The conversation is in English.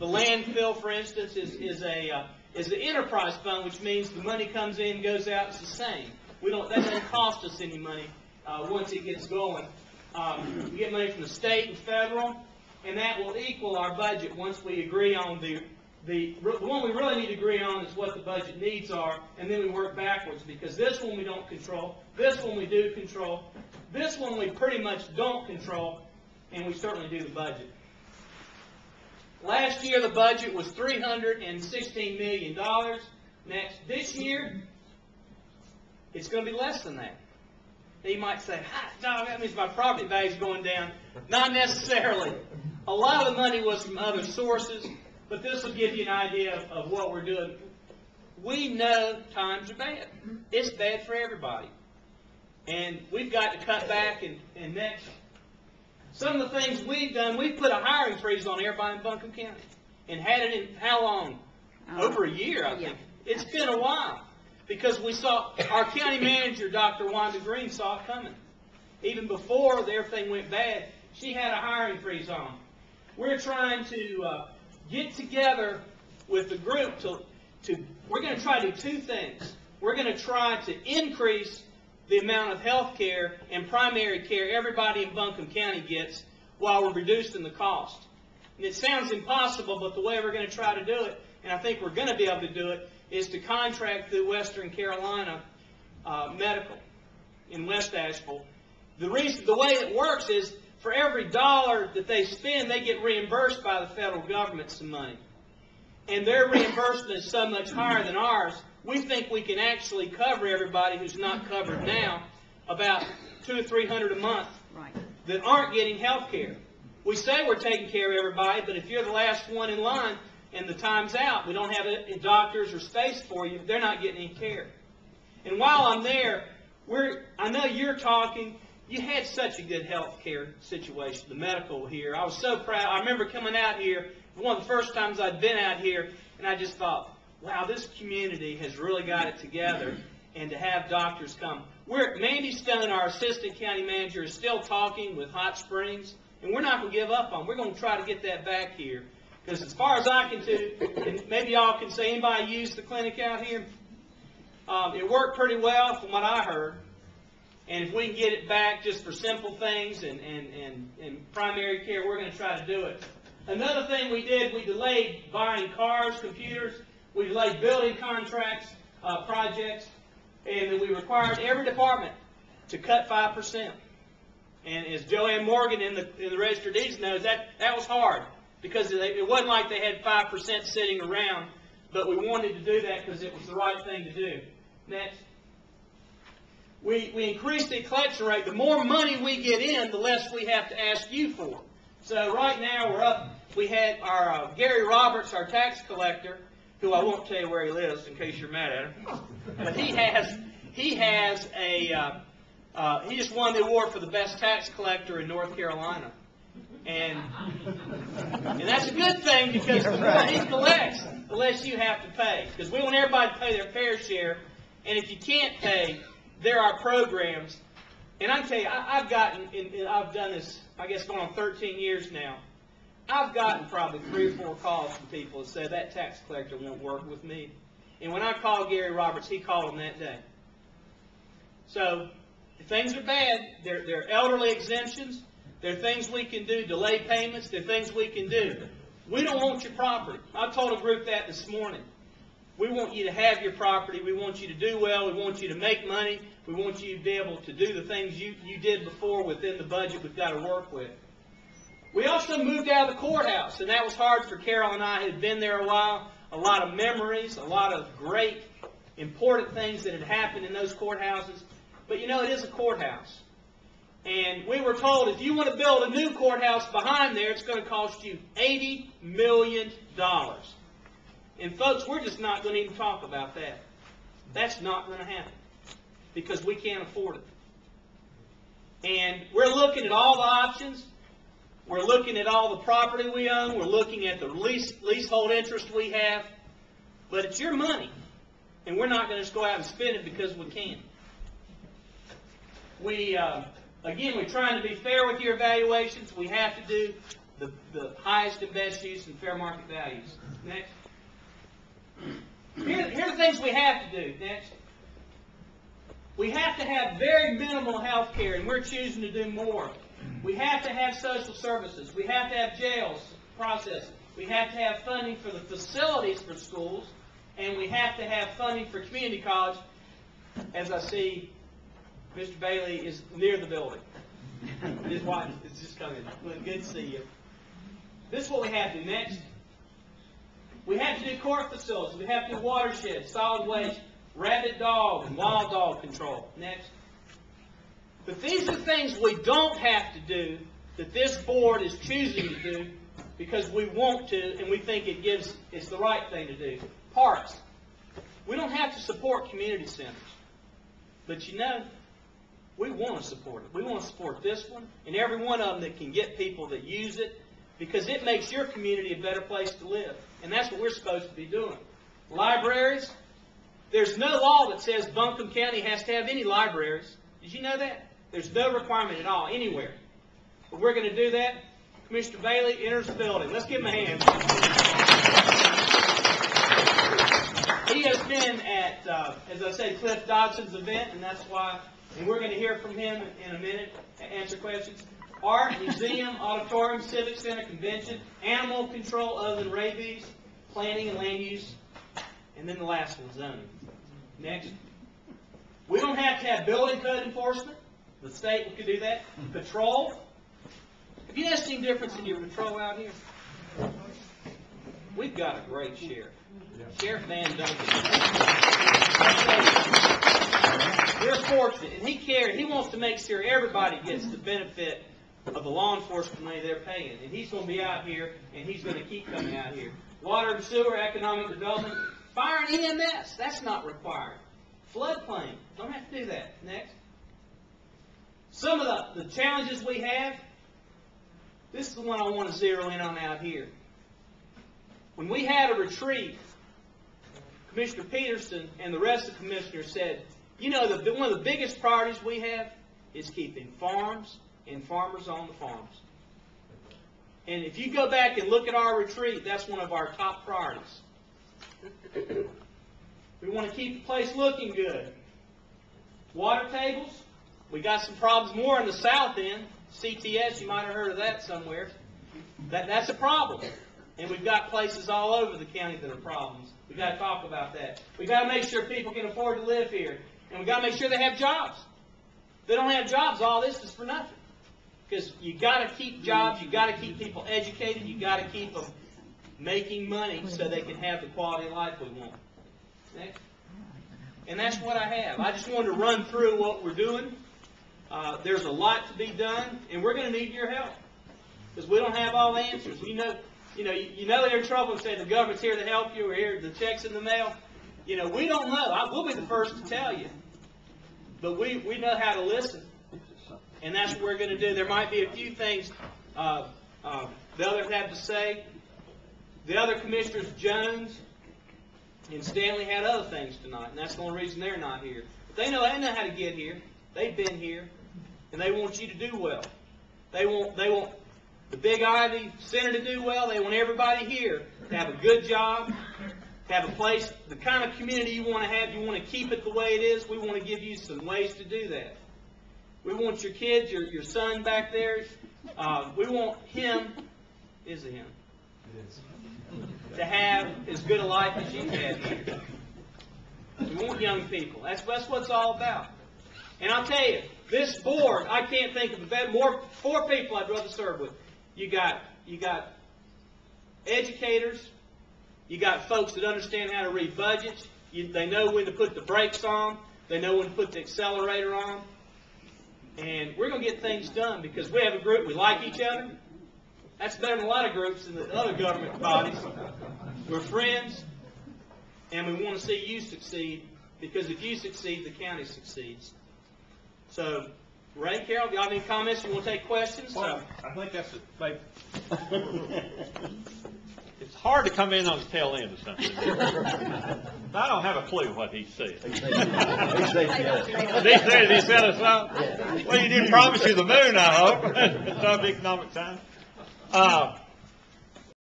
The landfill, for instance, is an enterprise fund, which means the money comes in, goes out, it's the same. That doesn't cost us any money once it gets going. We get money from the state and federal, and that will equal our budget once we agree on the one we really need to agree on is what the budget needs are, and then we work backwards, because this one we don't control, this one we do control, this one we pretty much don't control, and we certainly do the budget. Last year the budget was $316 million. This year, it's going to be less than that. Now you might say, no, that means my property value is going down. Not necessarily. A lot of the money was from other sources, but this will give you an idea of what we're doing. We know times are bad. It's bad for everybody. And we've got to cut back and next. Some of the things we've done, we've put a hiring freeze on everybody in Buncombe County. And had it in how long? Over a year, I think. Yeah. It's been a while. Because we saw, our county manager, Dr. Wanda Green, saw it coming. Even before everything went bad, she had a hiring freeze on. We're trying to get together with the group we're going to try to do two things. We're going to try to increase the amount of health care and primary care everybody in Buncombe County gets while we're reducing the cost. And it sounds impossible, but the way we're going to try to do it, and I think we're going to be able to do it, is to contract through Western Carolina Medical in West Asheville. The way it works is for every dollar that they spend, they get reimbursed by the federal government some money. And their reimbursement is so much higher than ours, we think we can actually cover everybody who's not covered now, about $200 or $300 a month, that aren't getting health care. We say we're taking care of everybody, but if you're the last one in line and the time's out, we don't have doctors or space for you, they're not getting any care. And while I'm there, I know you're talking, you had such a good health care situation, the medical here. I was so proud. I remember coming out here, one of the first times I'd been out here, and I just thought, wow, this community has really got it together, and to have doctors come. Mandy Stone, our assistant county manager, is still talking with Hot Springs, and we're not going to give up on it. We're going to try to get that back here. Because as far as I can do, and maybe y'all can say, anybody use the clinic out here? It worked pretty well from what I heard. And if we can get it back just for simple things and primary care, we're going to try to do it. Another thing we did, we delayed buying cars, computers. We delayed building contracts, projects. And then we required every department to cut 5%. And as Joanne Morgan in the Register of Deeds knows, that was hard. Because it wasn't like they had 5% sitting around, but we wanted to do that because it was the right thing to do. Next. We increased the collection rate. The more money we get in, the less we have to ask you for. So right now we're up. We had our Gary Roberts, our tax collector, who I won't tell you where he lives in case you're mad at him. But he just won the award for the best tax collector in North Carolina. And that's a good thing, because the more he collects, the less you have to pay. Because we want everybody to pay their fair share. And if you can't pay, there are programs. And I can tell you, I've done this, I guess, going on 13 years now. I've gotten probably 3 or 4 calls from people that say that tax collector won't work with me. And when I called Gary Roberts, he called them that day. So if things are bad, there are elderly exemptions. There are things we can do, delay payments. There are things we can do. We don't want your property. I told a group that this morning. We want you to have your property. We want you to do well. We want you to make money. We want you to be able to do the things you did before within the budget we've got to work with. We also moved out of the courthouse, and that was hard for Carol and I, who had been there a while. A lot of memories, a lot of great, important things that had happened in those courthouses. But you know, it is a courthouse. And we were told, if you want to build a new courthouse behind there, it's going to cost you $80 million. And folks, we're just not going to even talk about that. That's not going to happen, because we can't afford it. And we're looking at all the options. We're looking at all the property we own. We're looking at the leasehold interest we have. But it's your money. And we're not going to just go out and spend it because we can. Again, we're trying to be fair with your evaluations. We have to do the highest and best use and fair market values. Next. Here are the things we have to do. Next. We have to have very minimal health care, and we're choosing to do more. We have to have social services. We have to have jails processing. We have to have funding for the facilities for schools, and we have to have funding for community college. As I see, Mr. Bailey is near the building. His wife is just coming. Good to see you. This is what we have to do. Next. We have to do court facilities. We have to do watersheds, solid waste, rabid dog, and wild dog control. Next. But these are things we don't have to do that this board is choosing to do because we want to and we think it's the right thing to do. Parks. We don't have to support community centers. But you know, we want to support it. We want to support this one and every one of them that can get people that use it because it makes your community a better place to live. And that's what we're supposed to be doing. Libraries. There's no law that says Buncombe County has to have any libraries. Did you know that? There's no requirement at all, anywhere. But we're going to do that. Commissioner Bailey enters the building. Let's give him a hand. He has been at, as I said, Cliff Dodson's event, and that's why, and we're going to hear from him in a minute to answer questions. Art, museum, auditorium, civic center, convention, animal control other than rabies, planning and land use, and then the last one, zoning. Next. We don't have to have building code enforcement. The state could do that. Patrol. Have you noticed any difference in your patrol out here? We've got a great sheriff. Sheriff Van Duncan. We're fortunate. And he wants to make sure everybody gets the benefit of the law enforcement money they're paying. And he's going to be out here, and he's going to keep coming out here. Water and sewer, economic development. Fire and EMS. That's not required. Floodplain. Don't have to do that. Next. Some of the challenges we have, this is the one I want to zero in on out here. When we had a retreat, Commissioner Peterson and the rest of the commissioners said, you know, one of the biggest priorities we have is keeping farms and farmers on the farms. And if you go back and look at our retreat, that's one of our top priorities. We want to keep the place looking good. Water tables. We got some problems more in the south end. CTS, you might have heard of that somewhere. That's a problem. And we've got places all over the county that are problems. We've got to talk about that. We've got to make sure people can afford to live here. And we've got to make sure they have jobs. If they don't have jobs, all this is for nothing. Because you've got to keep jobs. You've got to keep people educated. You've got to keep them making money so they can have the quality of life we want. Next. And that's what I have. I just wanted to run through what we're doing. There's a lot to be done, and we're going to need your help because we don't have all the answers. You know they're in trouble and say the government's here to help you or here the checks in the mail. You know, we don't know. We'll be the first to tell you, but we know how to listen, and that's what we're going to do. There might be a few things the others have to say. The other commissioners, Jones and Stanley, had other things tonight, and that's the only reason they're not here. But they know how to get here. They've been here, and they want you to do well. They want the Big Ivy Center to do well. They want everybody here to have a good job, to have a place, the kind of community you want to have. You want to keep it the way it is. We want to give you some ways to do that. We want your kids, your son back there. We want him, is it him? It is. To have as good a life as you had here. We want young people. That's what it's all about. And I'll tell you, this board, I can't think of four people I'd rather serve with. You got educators, you got folks that understand how to read budgets, they know when to put the brakes on, they know when to put the accelerator on, and we're going to get things done because we have a group, we like each other. That's better than a lot of groups in the other government bodies. We're friends, and we want to see you succeed because if you succeed, the county succeeds. So, Ray, Carol, do y'all have any comments? You want to take questions? Well, I think that's it. It's hard to come in on the tail end of something. I don't have a clue what he said. Did he set us up? Well, you didn't promise you the moon, I hope. It's of economic time. Uh,